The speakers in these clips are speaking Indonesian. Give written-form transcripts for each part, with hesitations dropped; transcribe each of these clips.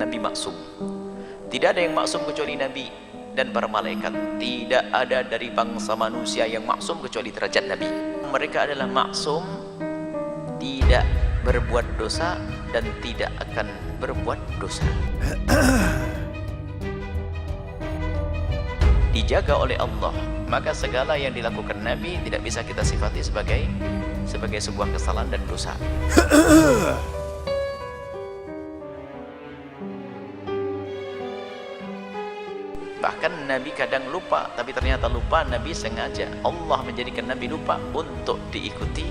Nabi maksum. Tidak ada yang maksum kecuali Nabi dan para malaikat. Tidak ada dari bangsa manusia yang maksum kecuali derajat Nabi. Mereka adalah maksum, tidak berbuat dosa dan tidak akan berbuat dosa. Dijaga oleh Allah, maka segala yang dilakukan Nabi tidak bisa kita sifati sebagai sebuah kesalahan dan dosa. Bahkan Nabi kadang lupa, tapi ternyata lupa Nabi sengaja. Allah menjadikan Nabi lupa untuk diikuti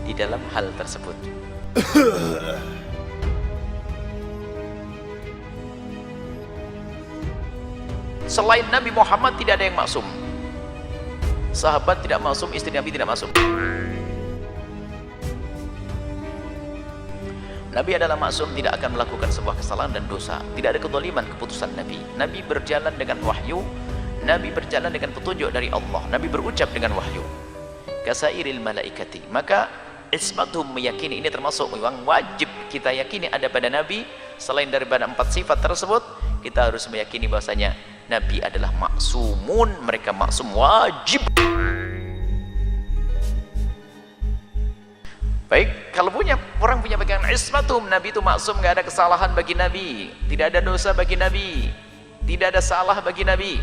di dalam hal tersebut. Selain Nabi Muhammad tidak ada yang maksum. Sahabat tidak maksum, istri Nabi tidak maksum. Nabi adalah maksum, tidak akan melakukan sebuah kesalahan dan dosa. Tidak ada kezaliman keputusan Nabi. Nabi berjalan dengan wahyu, Nabi berjalan dengan petunjuk dari Allah, Nabi berucap dengan wahyu. Kasairil malaikati. Maka ismatuhum meyakini, ini termasuk yang wajib kita yakini ada pada Nabi. Selain daripada 4 sifat tersebut, kita harus meyakini bahwasanya Nabi adalah maksumun, mereka maksum wajib. Baik, kalau orang punya pegangan ismatum, Nabi itu maksum, nggak ada kesalahan bagi Nabi, tidak ada dosa bagi Nabi, tidak ada salah bagi Nabi.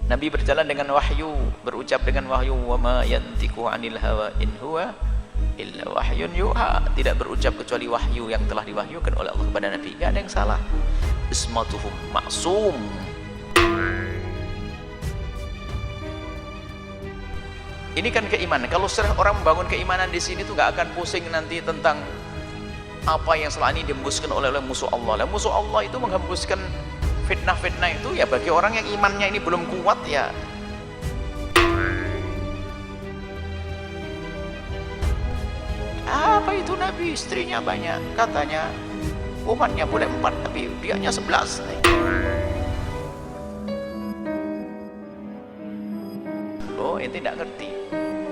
Nabi berjalan dengan wahyu, berucap dengan wahyu, wa ma yantiqu 'anil hawa in huwa illa wahyun yuha, tidak berucap kecuali wahyu yang telah diwahyukan oleh Allah kepada Nabi. Nggak ada yang salah. Ismatuhum maksum. Ini kan keimanan. Kalau orang membangun keimanan di sini tuh nggak akan pusing nanti tentang apa yang selama ini dihembuskan oleh musuh Allah. Musuh Allah itu menghembuskan fitnah-fitnah itu ya bagi orang yang imannya ini belum kuat ya. Apa itu Nabi istrinya banyak, katanya umatnya boleh 4 tapi dianya 11. Oh, ente tidak ngerti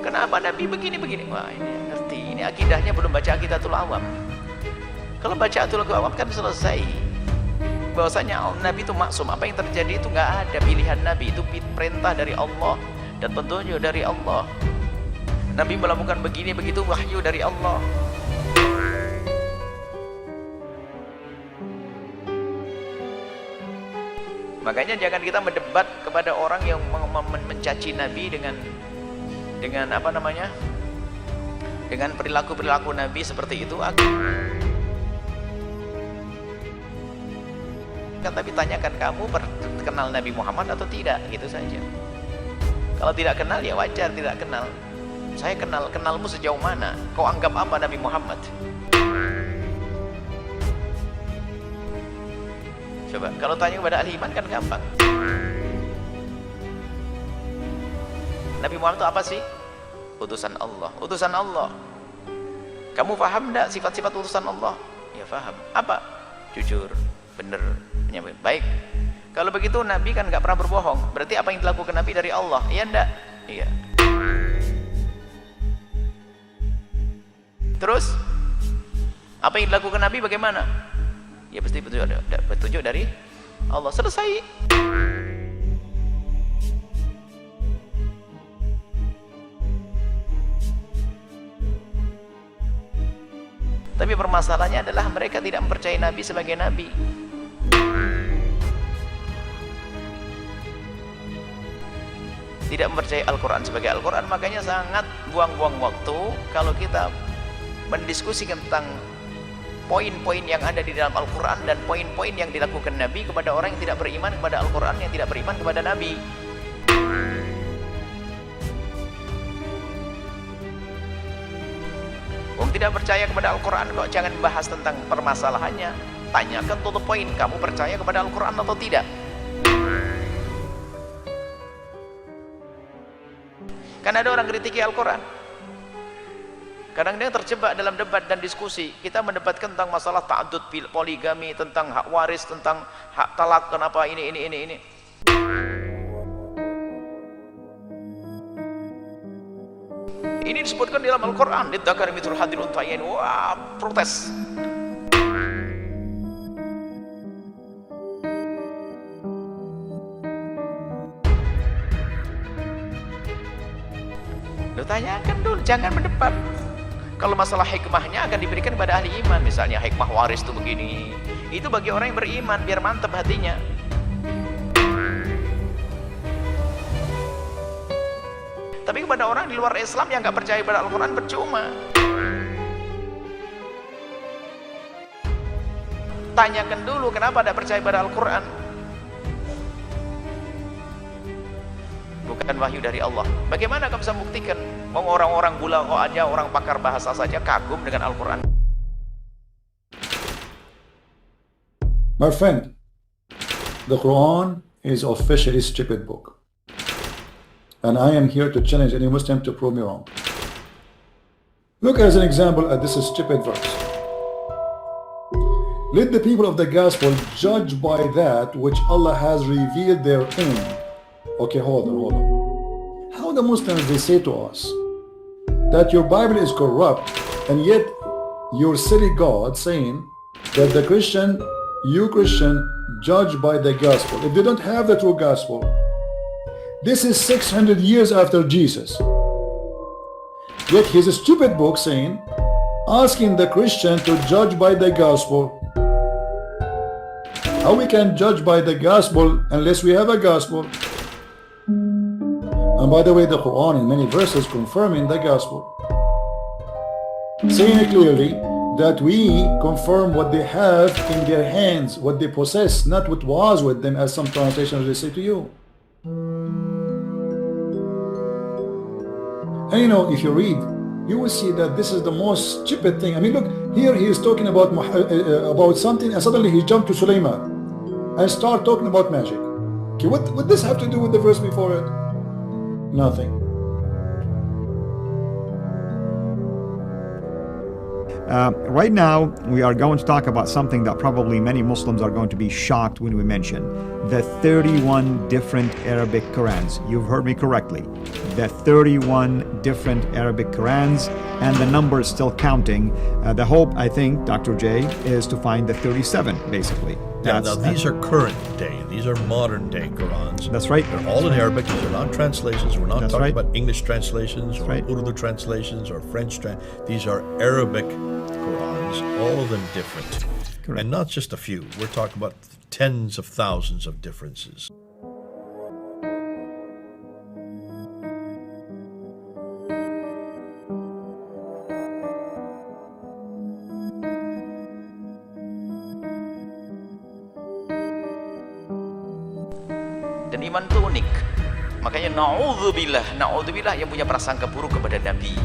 kenapa Nabi begini-begini. Wah, ini ngerti, ini akidahnya belum baca Aqidatul Awam. Kalau baca Aqidatul Awam kan selesai bahwasanya Nabi itu maksum. Apa yang terjadi itu nggak ada pilihan Nabi, itu perintah dari Allah dan petunjuk dari Allah. Nabi melakukan begini begitu wahyu dari Allah. Makanya jangan kita mendebat kepada orang yang mencaci Nabi dengan apa namanya? Dengan perilaku Nabi seperti itu. Kan tapi tanyakan, kamu kenal Nabi Muhammad atau tidak, gitu saja. Kalau tidak kenal ya wajar tidak kenal. Saya kenalmu sejauh mana? Kau anggap apa Nabi Muhammad? Coba, kalau tanya kepada ahli iman kan gampang. Nabi Muhammad itu apa sih? Utusan Allah. Utusan Allah. Kamu paham enggak sifat-sifat utusan Allah? Ya paham. Apa? Jujur, benar, penyampaian. Baik. Kalau begitu Nabi kan nggak pernah berbohong. Berarti apa yang dilakukan Nabi dari Allah? Iya enggak? Iya. Terus apa yang dilakukan Nabi bagaimana? Ya pasti petunjuk dari Allah. Selesai. Tapi permasalahannya adalah mereka tidak mempercayai Nabi sebagai Nabi. Tidak mempercayai Al-Quran sebagai Al-Quran. Makanya sangat buang-buang waktu kalau kita mendiskusikan tentang poin-poin yang ada di dalam Al-Quran dan poin-poin yang dilakukan Nabi kepada orang yang tidak beriman kepada Al-Quran, yang tidak beriman kepada Nabi. Tidak percaya kepada Al-Quran kok jangan bahas tentang permasalahannya. Tanyakan to the point, kamu percaya kepada Al-Quran atau tidak? Kan ada orang kritiki Al-Quran, kadang-kadang terjebak dalam debat dan diskusi. Kita mendebatkan tentang masalah ta'adud, poligami, tentang hak waris, tentang hak talak, kenapa ini. Ini disebutkan di dalam Al-Quran, lidzakari mithlul hadzil unthayain. Wah, protes. Lu tanyakan dulu, jangan mendebat. Kalau masalah hikmahnya akan diberikan kepada ahli iman. Misalnya hikmah waris itu begini, itu bagi orang yang beriman biar mantap hatinya. Tapi kepada orang di luar Islam yang nggak percaya pada Al-Quran percuma. Tanyakan dulu kenapa tidak percaya pada Al-Quran. Bukan wahyu dari Allah. Bagaimana kamu bisa membuktikan? Mau orang-orang bulaghah aja, orang pakar bahasa saja kagum dengan Al-Quran. My friend, the Quran is officially stupid book. And I am here to challenge any Muslim to prove me wrong. Look as an example at this stupid verse. Let the people of the gospel judge by that which Allah has revealed therein. Okay, hold on. How the Muslims, they say to us that your Bible is corrupt, and yet your silly God saying that the Christian, you Christian, judge by the gospel. If they don't have the true gospel, this is 600 years after Jesus. Yet he's a stupid book saying, asking the Christian to judge by the gospel. How we can judge by the gospel unless we have a gospel? And by the way, the Quran in many verses confirming the gospel, saying clearly that we confirm what they have in their hands, what they possess, not what was with them, as some translations will say to you. And you know, if you read, you will see that this is the most stupid thing. I mean, look, here he is talking about something, and suddenly he jumped to Sulaiman and start talking about magic. Okay, what would this have to do with the verse before it? Nothing. Right now, we are going to talk about something that probably many Muslims are going to be shocked when we mention. The 31 different Arabic Qurans. You've heard me correctly. The 31 different Arabic Qurans, and the number is still counting. The hope, I think, Dr. J, is to find the 37, basically. Now these are current day. These are modern day Qurans. That's right. They're all in Arabic. These are not translations. We're not That's talking right. about English translations or right. Urdu translations or French. These are Arabic Qurans, all of them different. Correct. And not just a few. We're talking about tens of thousands of differences. Dan iman itu unik. Makanya na'udzubillah yang punya prasangka buruk kepada Nabi.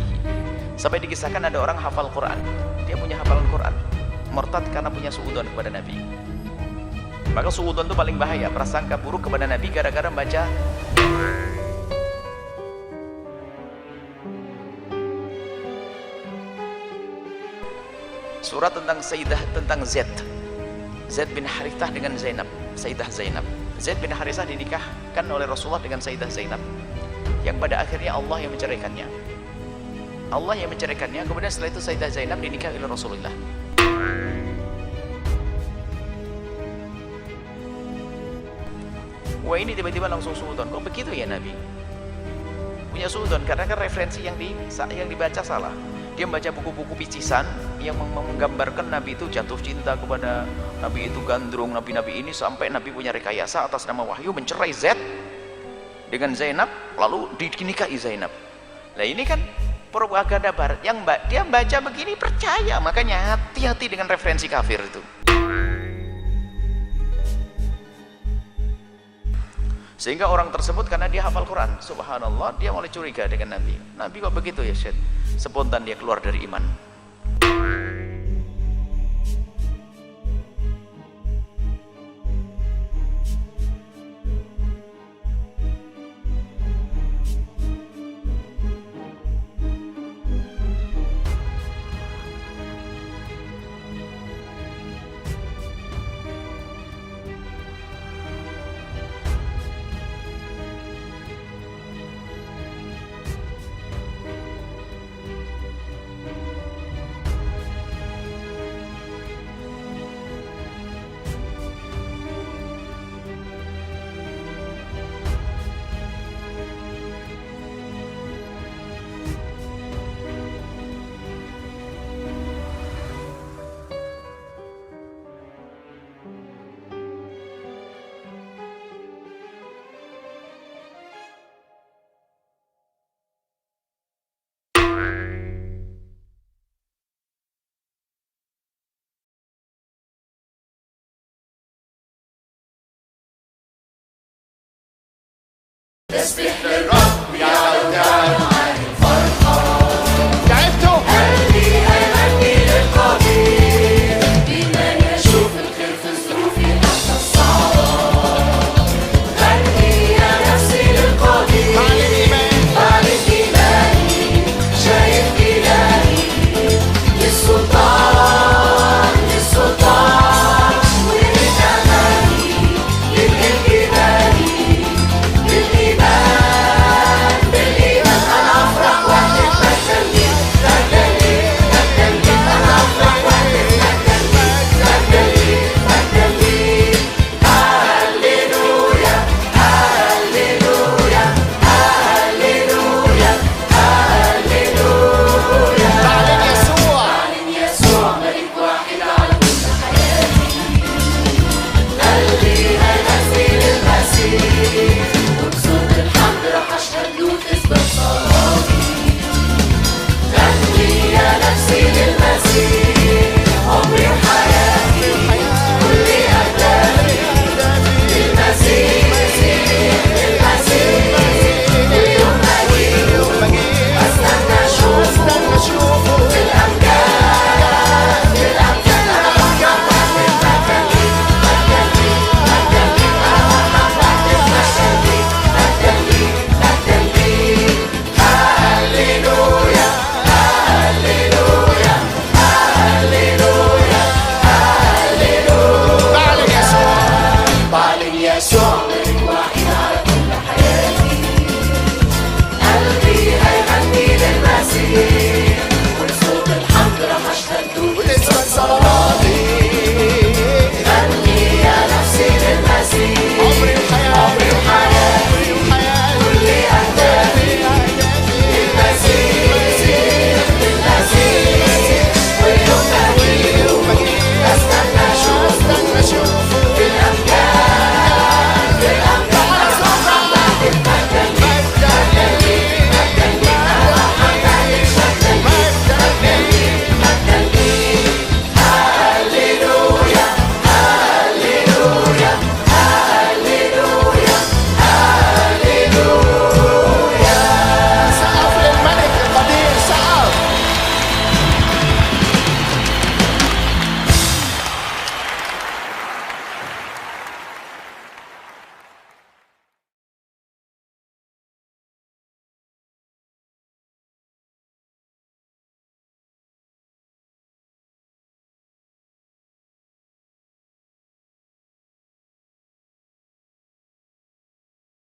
Sampai dikisahkan ada orang hafal Quran, dia punya hafalan Quran, murtad karena punya suudzon kepada Nabi. Maka suudzon itu paling bahaya, prasangka buruk kepada Nabi gara-gara baca surat tentang Sayyidah, tentang Zaid bin Harithah dengan Zainab, Sayyidah Zainab. Zaid bin Harithah dinikahkan oleh Rasulullah dengan Sayyidah Zainab, yang pada akhirnya Allah yang menceraikannya. Allah yang menceraikannya, kemudian setelah itu Sayyidah Zainab dinikahi oleh Rasulullah. Wah, ini tiba-tiba langsung suudzon. Kok begitu ya Nabi? Punya suudzon karena kan referensi yang dibaca salah. Dia membaca buku-buku picisan yang menggambarkan Nabi itu jatuh cinta kepada Nabi itu gandrung, Nabi-Nabi ini, sampai Nabi punya rekayasa atas nama wahyu mencerai Zaid dengan Zainab, lalu dinikahi Zainab. Nah ini kan propaganda barat yang dia baca begini percaya. Makanya hati-hati dengan referensi kafir itu. Sehingga orang tersebut karena dia hafal Quran, subhanallah, dia mulai curiga dengan Nabi. Nabi kok begitu ya Syed? Spontan dia keluar dari iman. تسبيح للرب